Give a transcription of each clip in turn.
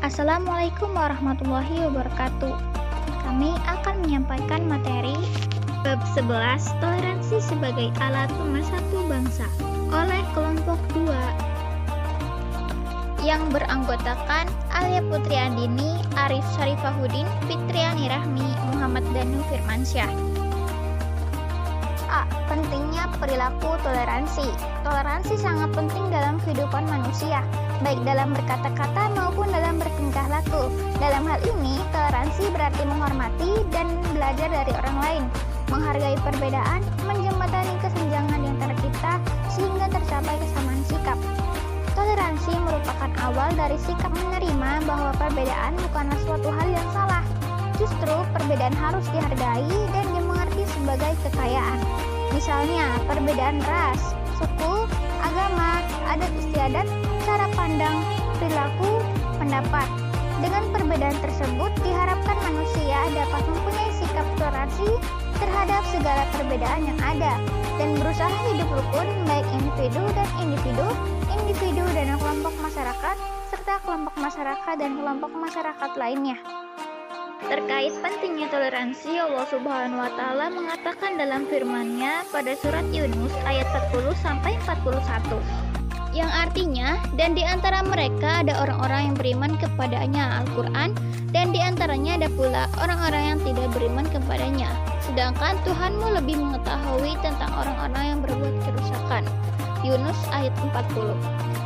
Assalamualaikum warahmatullahi wabarakatuh. Kami akan menyampaikan materi bab 11 toleransi sebagai alat pemersatu bangsa oleh kelompok 2 yang beranggotakan Alia Putri Andini, Arif Syarifahuddin, Fitriani Rahmi, Muhammad Danu Firmansyah. A. Pentingnya perilaku toleransi. Toleransi sangat penting dalam kehidupan manusia, baik dalam berkata-kata maupun dalam bertingkah laku. Dalam hal ini, toleransi berarti menghormati dan belajar dari orang lain, menghargai perbedaan, menjembatani kesenjangan di antara kita sehingga tercapai kesamaan sikap. Toleransi merupakan awal dari sikap menerima bahwa perbedaan bukanlah suatu hal yang salah. Justru perbedaan harus dihargai dan dimengerti sebagai kekayaan. Misalnya, perbedaan ras, suku, agama, adat istiadat, cara pandang, perilaku, pendapat. Dengan perbedaan tersebut diharapkan manusia dapat mempunyai sikap toleransi terhadap segala perbedaan yang ada dan berusaha hidup rukun baik individu dan kelompok masyarakat serta kelompok masyarakat dan kelompok masyarakat lainnya. Terkait pentingnya toleransi, Allah Subhanahu wa taala mengatakan dalam firman-Nya pada surat Yunus ayat 40 sampai 41. Yang artinya, dan di antara mereka ada orang-orang yang beriman kepadanya Al-Quran, dan di antaranya ada pula orang-orang yang tidak beriman kepadanya. Sedangkan Tuhanmu lebih mengetahui tentang orang-orang yang berbuat kerusakan. Yunus ayat 40.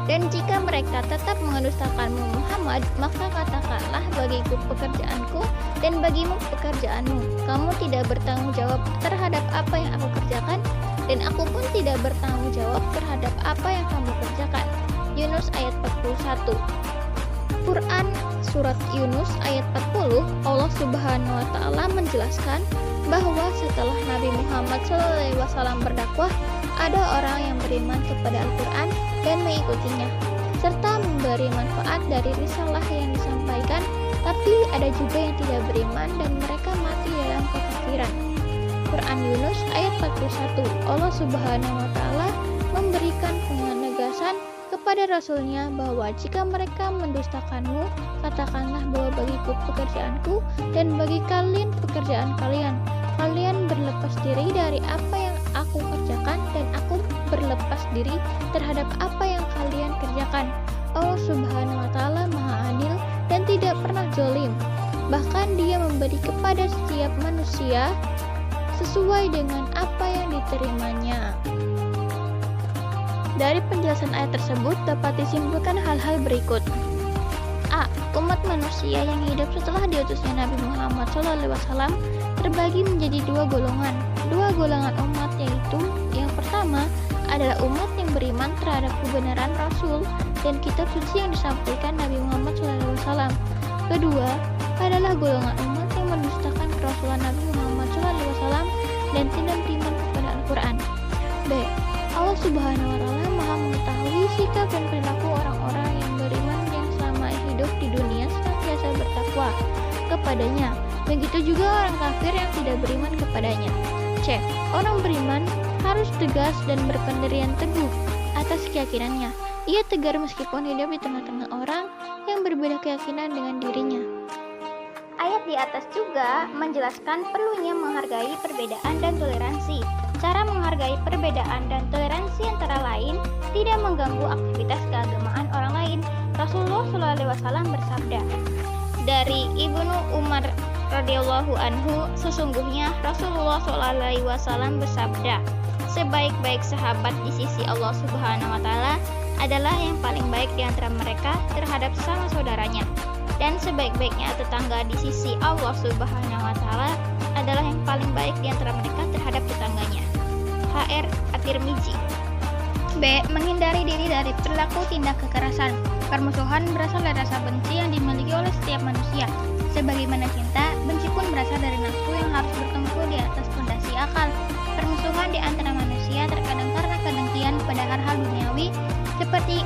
Dan jika mereka tetap mendustakanmu Muhammad, maka katakanlah bagiku pekerjaanku dan bagimu pekerjaanmu. Kamu tidak bertanggung jawab terhadap apa yang aku kerjakan, dan aku pun tidak bertanggung jawab terhadap apa yang kamu kerjakan. Yunus ayat 41. Quran surat Yunus ayat 40, Allah Subhanahu wa taala menjelaskan bahwa setelah Nabi Muhammad SAW berdakwah, ada orang yang beriman kepada Al-Quran dan mengikutinya, serta memberi manfaat dari risalah yang disampaikan, tapi ada juga yang tidak beriman dan mereka mati dalam kekafiran. Quran Yunus ayat 41, Allah Subhanahu wa taala memberikan penegasan kepada Rasulnya bahwa jika mereka mendustakanmu, katakanlah bahwa bagiku pekerjaanku dan bagi kalian pekerjaan kalian. Kalian berlepas diri dari apa yang aku kerjakan dan aku berlepas diri terhadap apa yang kalian kerjakan. Allah Subhanahu wa taala Maha Adil dan tidak pernah zalim. Bahkan Dia memberi kepada setiap manusia sesuai dengan apa yang diterimanya. Dari penjelasan ayat tersebut dapat disimpulkan hal-hal berikut. A. Umat manusia yang hidup setelah diutusnya Nabi Muhammad SAW terbagi menjadi dua golongan. Dua golongan umat yaitu yang pertama adalah umat yang beriman terhadap kebenaran Rasul dan kitab suci yang disampaikan Nabi Muhammad SAW. Kedua adalah golongan umat yang mendustakan kerasulan Nabi Muhammad SAW dan tidak beriman kepada Al-Quran. B. Allah Subhanahu wa taala Maha mengetahui sikap dan perilaku orang-orang yang beriman yang selama hidup di dunia senantiasa bertakwa kepadanya. Begitu juga orang kafir yang tidak beriman kepadanya. C. Orang beriman harus tegas dan berpendirian teguh atas keyakinannya. Ia tegar meskipun hidup di tengah-tengah orang yang berbeda keyakinan dengan dirinya. Ayat di atas juga menjelaskan perlunya menghargai perbedaan dan toleransi. Cara menghargai perbedaan dan toleransi antara lain tidak mengganggu aktivitas keagamaan orang lain. Rasulullah SAW bersabda, dari Ibnu Umar radhiyallahu anhu, sesungguhnya Rasulullah SAW bersabda, sebaik-baik sahabat di sisi Allah Subhanahu wa taala adalah yang paling baik di antara mereka terhadap sesama saudaranya, dan sebaik-baiknya tetangga di sisi Allah Subhanahu wa taala adalah yang paling baik di antara mereka terhadap tetangganya. HR At-Tirmizi. B. Menghindari diri dari perilaku tindak kekerasan. Permusuhan berasal dari rasa benci yang dimiliki oleh setiap manusia. Sebagaimana cinta, benci pun berasal dari nafsu yang harus bertumpu di atas fondasi akal. Permusuhan di antara manusia terkadang karena kedengkian pada hal-hal duniawi seperti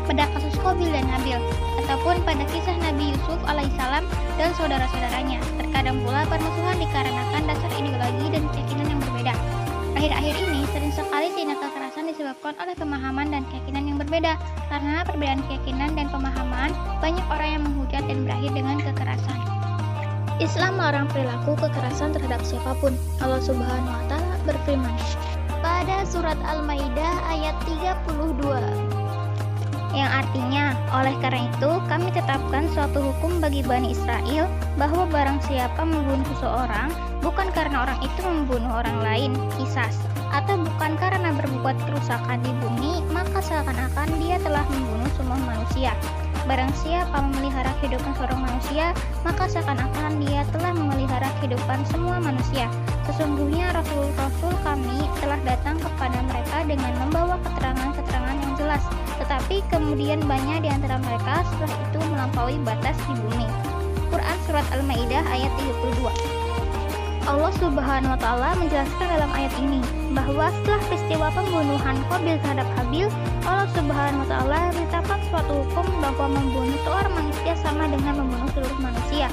pada kasus Qabil dan Habil, ataupun pada kisah Nabi Yusuf alaihissalam dan saudara-saudaranya. Terkadang pula permusuhan dikarenakan dasar ideologi dan keyakinan yang berbeda. Akhir-akhir ini sering sekali tindak kekerasan disebabkan oleh pemahaman dan keyakinan yang berbeda. Karena perbedaan keyakinan dan pemahaman, banyak orang yang menghujat berat dan berakhir dengan kekerasan. Islam melarang perilaku kekerasan terhadap siapapun. Allah Subhanahu wa Ta'ala berfirman pada surat Al-Maidah ayat 32, yang artinya, oleh karena itu kami tetapkan suatu hukum bagi Bani Israel bahwa barang siapa membunuh seseorang bukan karena orang itu membunuh orang lain, qisas, atau bukan karena berbuat kerusakan di bumi, maka seakan-akan dia telah membunuh semua manusia. Barang siapa memelihara kehidupan seorang manusia, maka seakan-akan dia telah memelihara kehidupan semua manusia. Sesungguhnya Rasul-Rasul kami telah datang kepada mereka dengan membawa keterangan-keterangan yang jelas, tetapi kemudian banyak di antara mereka setelah itu melampaui batas di bumi. Quran Surat Al-Maidah ayat 32. Allah Subhanahu wa Ta'ala menjelaskan dalam ayat ini bahwa setelah peristiwa pembunuhan Qabil terhadap Habil, Allah Subhanahu wa Ta'ala menetapkan suatu hukum bahwa membunuh seorang manusia sama dengan membunuh seluruh manusia.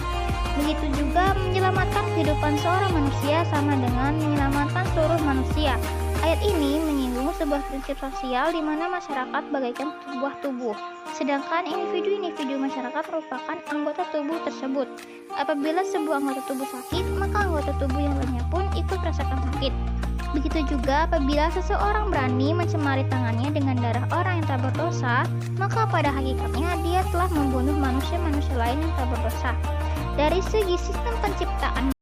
Begitu juga menyelamatkan kehidupan seorang manusia sama dengan menyelamatkan seluruh manusia. Ayat ini menyinggung sebuah prinsip sosial di mana masyarakat bagaikan sebuah tubuh, sedangkan individu-individu masyarakat merupakan anggota tubuh tersebut. Apabila sebuah anggota tubuh sakit, maka anggota tubuh yang lainnya pun ikut merasakan sakit. Begitu juga apabila seseorang berani mencemari tangannya dengan darah orang yang tak berdosa, maka pada hakikatnya dia telah membunuh manusia-manusia lain yang tak berdosa. Dari segi sistem penciptaan